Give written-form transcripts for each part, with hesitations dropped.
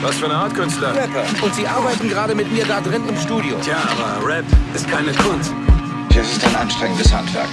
Was für eine Art Künstler? Rapper. Und sie arbeiten gerade mit mir da drin im Studio. Tja, aber Rap ist keine Kunst. Es ist ein anstrengendes Handwerk.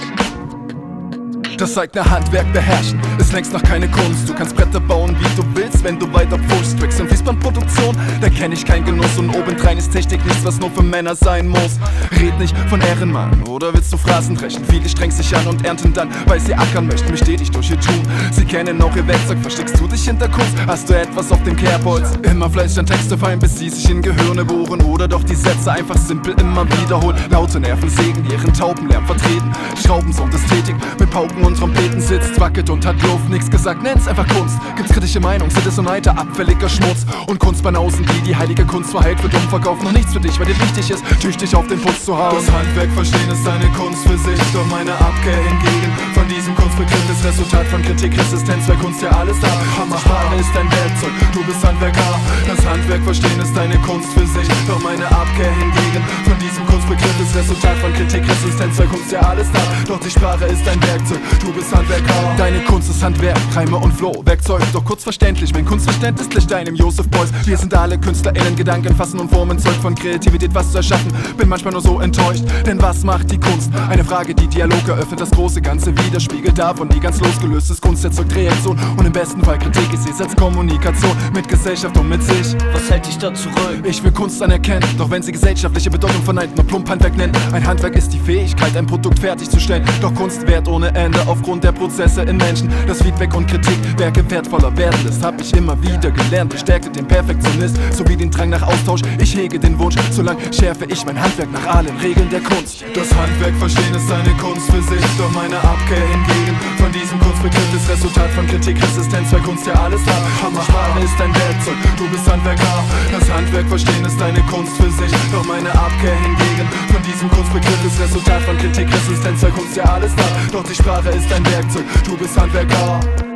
Das eigene Handwerk beherrschen ist längst noch keine Kunst. Du kannst Bretter bauen, wie du willst, wenn du weiter pushst. Tricks und Fließbandproduktion, da kenn ich keinen Genuss. Und obendrein ist Technik nichts, was nur für Männer sein muss. Red nicht von Ehrenmann, oder willst du Phrasen dreschen? Viele strengen sich an und ernten dann, weil sie ackern möchten, mich stetig durch ihr Tun. Sie kennen auch ihr Werkzeug, versteckst du dich hinter Kunst? Hast du etwas auf dem Kerbholz? Immer fleißig an Texte fallen, bis sie sich in Gehirne bohren. Oder doch die Sätze einfach simpel immer wiederholen. Laute Nerven sägen, die ihren Taubenlärm vertreten. Schraubensound Ästhetik mit Pauken und Trompeten sitzt, wackelt und hat Luft. Nix gesagt, nenn's einfach Kunst. Gibt's kritische Meinung, sind es und heiter, abfälliger Schmutz. Und Kunst bei außen, die heilige Kunst verheilt, wird umverkauft. Noch nichts für dich, weil dir wichtig ist, tüchtig auf den Putz zu hauen. Das Handwerk verstehen ist eine Kunst für sich, doch meine Abkehr hingegen von diesem Kunstbegriff ist Resultat von Kritikresistenz, weil Kunst ja alles da. Hammerspare ist dein Werkzeug, du bist Handwerker. Das Handwerk verstehen ist eine Kunst für sich, doch meine Abkehr hingegen von diesem Kunstbegriff ist Resultat von Kritikresistenz, weil Kunst ja alles da. Doch die Sprache ist dein Werkzeug, du bist Handwerker. Deine Kunst ist Handwerk, Reime und Flow, Werkzeug, doch kurz verständlich. Mein Kunstverständnis gleicht deinem Joseph Beuys. Wir sind alle KünstlerInnen, Gedanken fassen und formen, Zeug von Kreativität, was zu erschaffen. Bin manchmal nur so enttäuscht, denn was macht die Kunst? Eine Frage, die Dialog eröffnet, das große Ganze widerspiegelt davon, die ganz losgelöst ist. Kunst erzeugt Reaktion und im besten Fall Kritik. Ich seh's als Kommunikation mit Gesellschaft und mit sich. Was hält dich da zurück? Ich will Kunst anerkennen, doch wenn sie gesellschaftliche Bedeutung verneint, nur plump Handwerk nennen. Ein Handwerk ist die Fähigkeit, ein Produkt fertigzustellen, doch Kunst wert ohne Ende aufgrund der Prozesse in Menschen. Das Feedback und Kritik, Werke wertvoller werden lässt, hab ich immer wieder gelernt. Bestärkte den Perfektionist, sowie den Drang nach Austausch. Ich hege den Wunsch, solange schärfe ich mein Handwerk nach allen Regeln der Kunst. Das Handwerk verstehen ist eine Kunst für sich, doch meine Abkehr hingegen von diesem Kunstbegriff ist Resultat von Kritikresistenz, weil Kunst ja alles hat. Hammerspare ist dein Werkzeug, du bist Handwerker. Das Handwerk verstehen ist eine Kunst für sich, doch meine Abkehr hingegen von diesem Kunstbegriff ist Resultat von Kritikresistenz, weil Kunst ja alles hat. Doch die Sprache ist dein Werkzeug, du bist Handwerker.